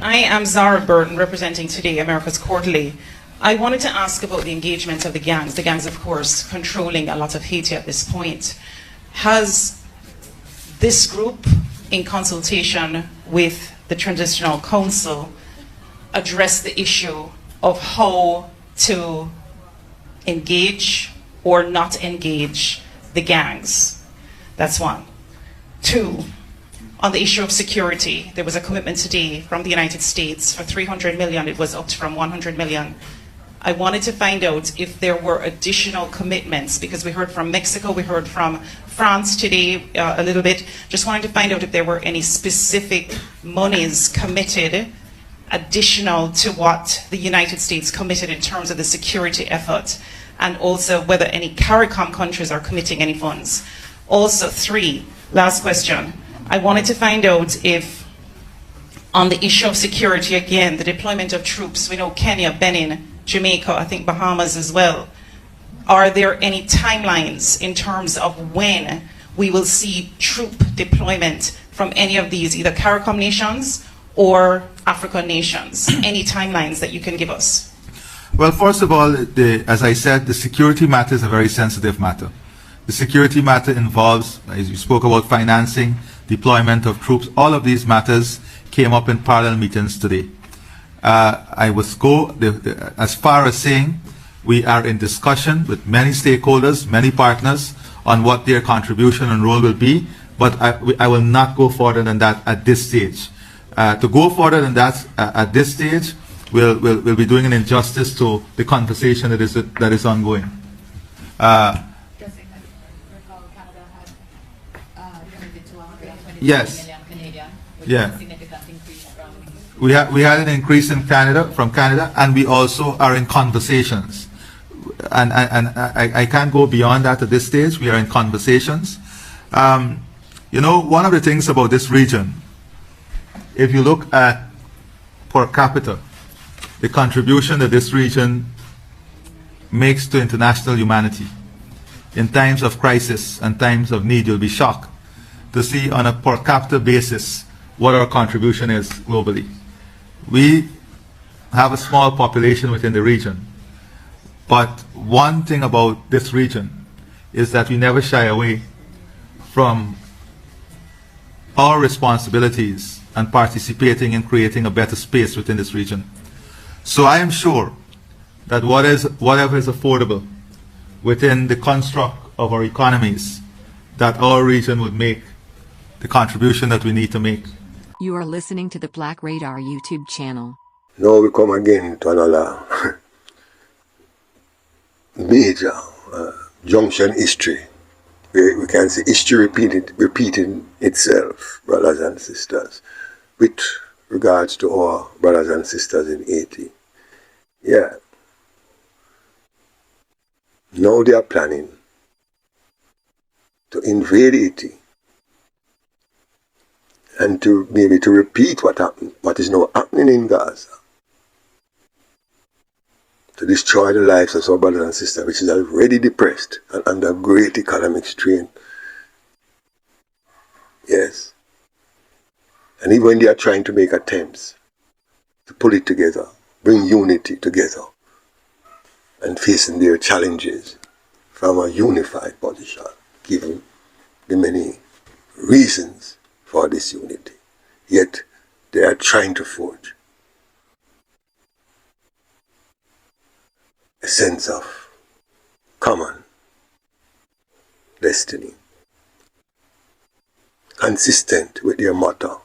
I am Zara Burton, representing Today, America's Quarterly. I wanted to ask about the engagement of the gangs. The gangs, of course, controlling a lot of Haiti at this point. Has this group, in consultation with the Transitional Council, addressed the issue of how to engage or not engage the gangs? That's one. Two, on the issue of security, there was a commitment today from the United States for 300 million. It was upped from 100 million. I wanted to find out if there were additional commitments, because we heard from Mexico, we heard from France today a little bit. Just wanted to find out if there were any specific monies committed additional to what the United States committed in terms of the security effort, and also whether any CARICOM countries are committing any funds. Also, three, last question. I wanted to find out if, on the issue of security, again, the deployment of troops, we know Kenya, Benin, Jamaica, I think Bahamas as well. Are there any timelines in terms of when we will see troop deployment from any of these, either CARICOM nations or African nations? Any timelines that you can give us? Well, first of all, as I said, the security matter is a very sensitive matter. The security matter involves, as you spoke about, financing, deployment of troops. All of these matters came up in parallel meetings today. I would go as far as saying we are in discussion with many stakeholders, many partners, on what their contribution and role will be, but I will not go further than that at this stage. To go further than that at this stage, we'll be doing an injustice to the conversation that is ongoing. Yes. Yeah. We had an increase in from Canada, and we also are in conversations. And I can't go beyond that at this stage. We are in conversations. You know, one of the things about this region, if you look at per capita, the contribution that this region makes to international humanity, in times of crisis and times of need, you'll be shocked to see on a per capita basis what our contribution is globally. We have a small population within the region, but one thing about this region is that we never shy away from our responsibilities and participating in creating a better space within this region. So I am sure that whatever is affordable within the construct of our economies, that our region would make the contribution that we need to make. You are listening to the Black Radar YouTube channel. Now we come again to another major junction history. We can see history repeating itself, brothers and sisters, with regards to our brothers and sisters in Haiti. Yeah. Now they are planning to invade Haiti and to maybe to repeat what happened, what is now happening in Gaza, to destroy the lives of our brothers and sisters, which is already depressed and under great economic strain. Yes. And even when they are trying to make attempts to pull it together, bring unity together, and facing their challenges from a unified position, given the many reasons for this unity. Yet they are trying to forge a sense of common destiny, consistent with their motto,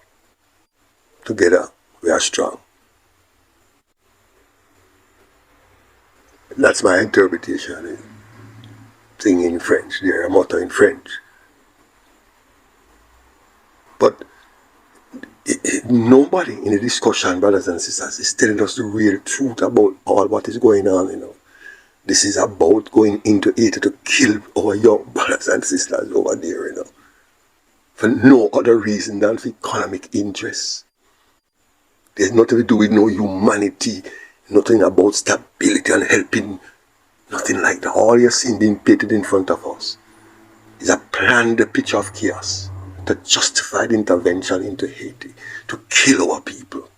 together we are strong. That's my interpretation. Thing in French, their motto in French. But nobody in the discussion, brothers and sisters, is telling us the real truth about all what is going on, you know. This is about going into Haiti to kill our young brothers and sisters over there, you know. For no other reason than for economic interests. There's nothing to do with no humanity, nothing about stability and helping, nothing like that. All you're seeing being painted in front of us is a planned picture of chaos to justify the intervention into Haiti, to kill our people.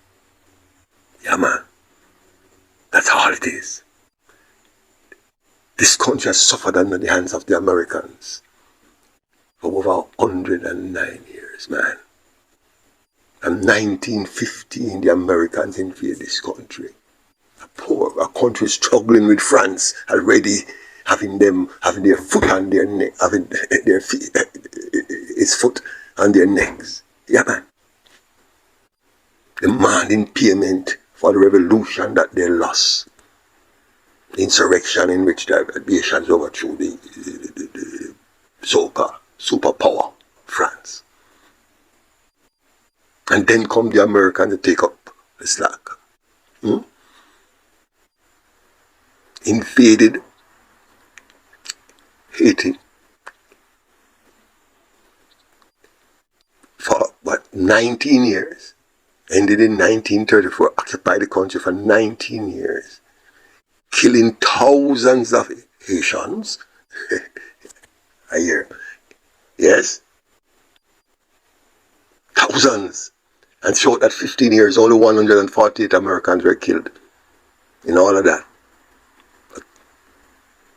is, this country has suffered under the hands of the Americans for over 109 years, man. And 1915, the Americans invaded this country. A country struggling with France, already having their foot on their neck, having their feet, his foot on their necks. Yeah, man. Demanding payment for the revolution that they lost. The insurrection in which the nations overthrew the so-called superpower, France. And then come the Americans to take up the slack. Invaded Haiti for 19 years. Ended in 1934, occupied the country for 19 years. Killing thousands of Haitians a year. Yes? Thousands. And showed that 15 years, only 148 Americans were killed in all of that.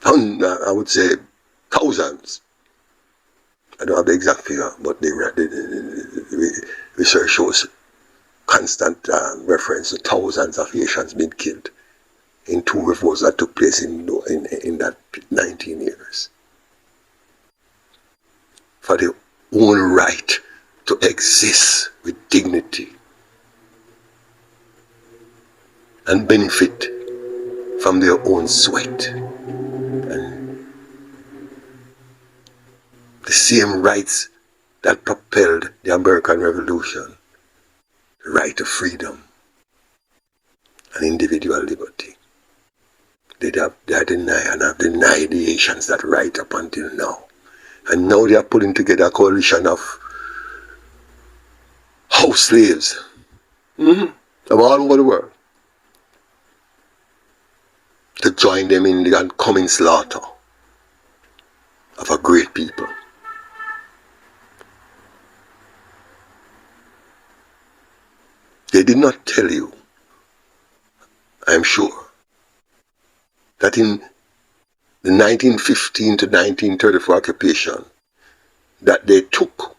I would say thousands. I don't have the exact figure, but the research shows constant reference to thousands of Haitians being killed in two revolts that took place in that 19 years. For their own right to exist with dignity and benefit from their own sweat. And the same rights that propelled the American Revolution, the right to freedom and individual liberty. They are denied and have denied the Haitians that right up until now. And now they are putting together a coalition of house slaves of all over the world to join them in the oncoming slaughter of a great people. They did not tell you, I am sure, that in the 1915 to 1934 occupation, that they took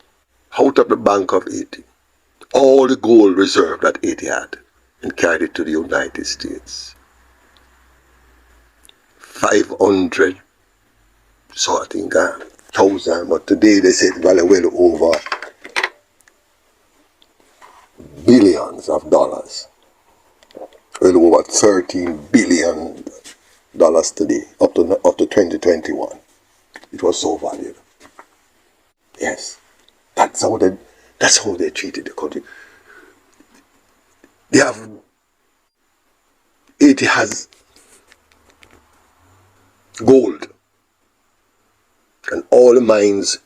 out of the Bank of Haiti all the gold reserve that Haiti had and carried it to the United States. 500, so I think 1,000, but today they say it's well over billions of dollars. Well over $13 billion today, up to 2021. It was so valued. Yes. That's how they treated the country. Haiti has gold. And all the mines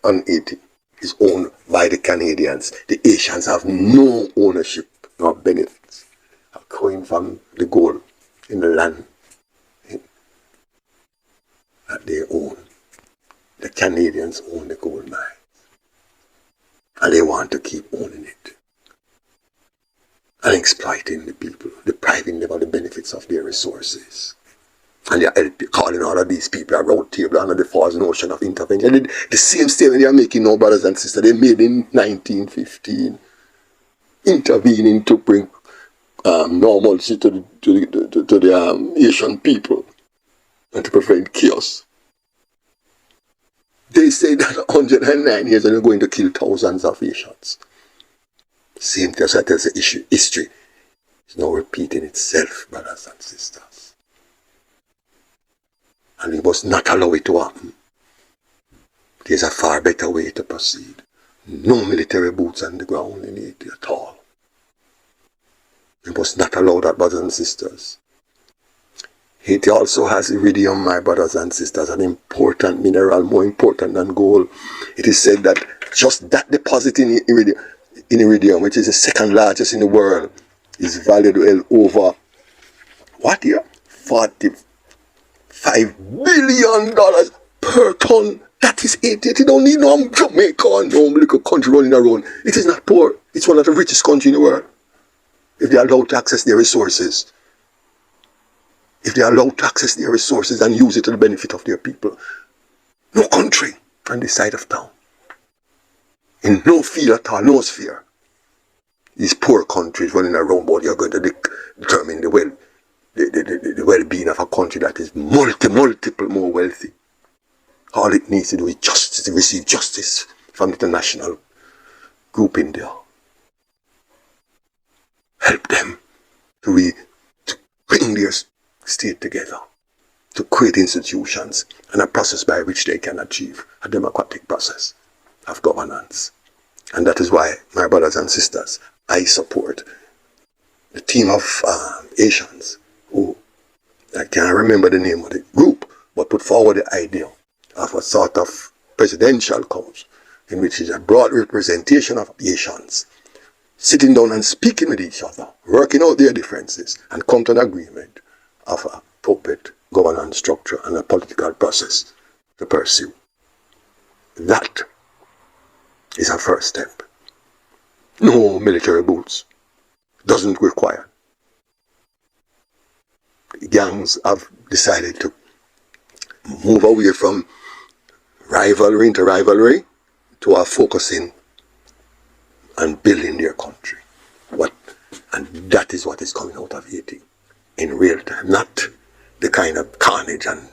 on Haiti is owned by the Canadians. The Haitians have no ownership nor benefits coming from the gold in the land that they own. The Canadians own the gold mines. And they want to keep owning it. And exploiting the people, depriving them of the benefits of their resources. And they're calling all of these people around table under the false notion of intervention. The same statement they are making now, brothers and sisters, they made in 1915, intervening to bring normalcy to the Asian people and to prevent chaos. They say that 109 years and they're going to kill thousands of Asians. Same thing as I tell you, history is now repeating itself, brothers and sisters. And we must not allow it to happen. There's a far better way to proceed. No military boots on the ground in Haiti at all. We must not allow that, brothers and sisters. Haiti also has iridium, my brothers and sisters, an important mineral, more important than gold. It is said that just that deposit in iridium, which is the second largest in the world, is valued well over, what year? $45 billion per ton. That is Haiti. It don't need no Jamaica or no little country running around. It is not poor. It's one of the richest countries in the world, if they are allowed to access their resources. if they are allowed to access their resources and use it to the benefit of their people. No country on this side of town, in no field at all, no sphere, these poor countries running around, but you're going to determine the well-being of a country that is multiple more wealthy. All it needs to do is justice, to receive justice from the international group in there. Help them to bring their state together, to create institutions and a process by which they can achieve a democratic process of governance. And that is why, my brothers and sisters, I support the team of Asians who, I can't remember the name of the group, but put forward the idea of a sort of presidential council in which is a broad representation of Asians sitting down and speaking with each other, working out their differences, and come to an agreement of a appropriate governance structure and a political process to pursue. That is a first step. No military boots. Doesn't require. The gangs have decided to move away from rivalry to our focusing and building their country. And that is what is coming out of Haiti in real time, not the kind of carnage and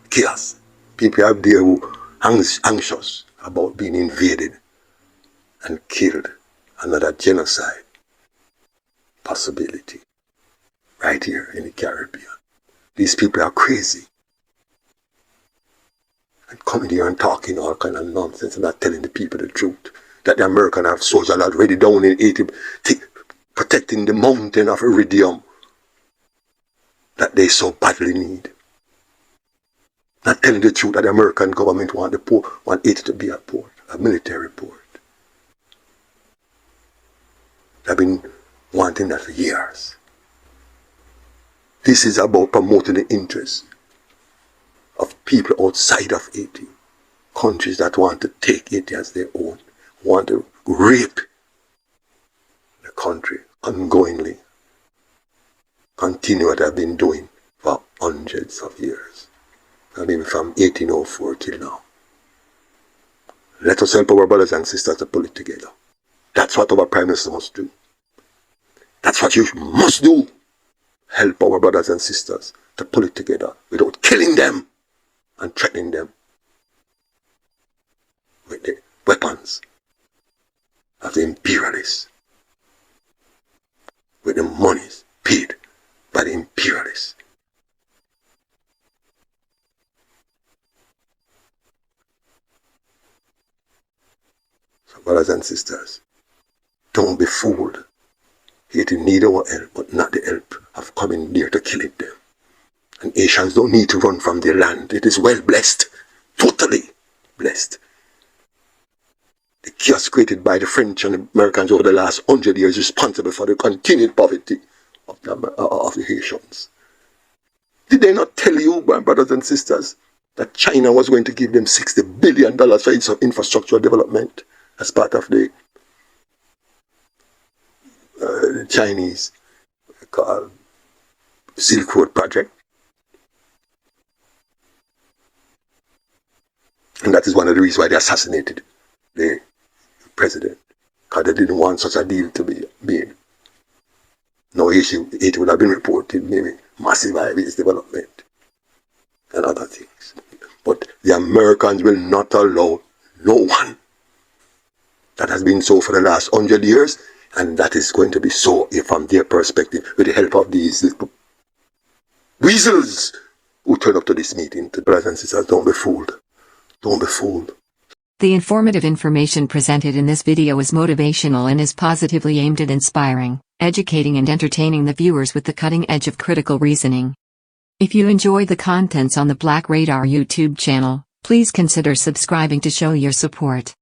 chaos. People out there who are anxious about being invaded and killed. Another genocide possibility right here in the Caribbean. These people are crazy. And coming here and talking all kind of nonsense and not telling the people the truth. That the Americans have soldiers already down in Haiti protecting the mountain of iridium that they so badly need. Not telling the truth that the American government want Haiti to be a port, a military port. They've been wanting that for years. This is about promoting the interests of people outside of Haiti. Countries that want to take Haiti as their own, want to rape the country ongoingly. Continue what I've been doing for hundreds of years. I mean, from 1804 till now. Let us help our brothers and sisters to pull it together. That's what our Prime Minister must do. That's what you must do. Help our brothers and sisters to pull it together without killing them and threatening them with the weapons of the imperialists, with the monies paid by the imperialists. So, brothers and sisters, don't be fooled. Haiti need our help, but not the help of coming there to kill them. And Asians don't need to run from their land. It is well blessed, totally blessed. The chaos created by the French and the Americans over the last 100 years is responsible for the continued poverty of the Haitians. Did they not tell you, my brothers and sisters, that China was going to give them $60 billion for its infrastructure development as part of the Chinese Silk Road project? And that is one of the reasons why they assassinated the president, because they didn't want such a deal to be made. No issue, it would have been reported maybe massive highways development and other things. But the Americans will not allow no one. That has been so for the last 100 years, and that is going to be so from their perspective, with the help of these little weasels who turn up to this meeting. To brothers and sisters, don't be fooled. Don't be fooled. The informative information presented in this video is motivational and is positively aimed at inspiring, educating and entertaining the viewers with the cutting edge of critical reasoning. If you enjoy the contents on the Black Radar YouTube channel, please consider subscribing to show your support.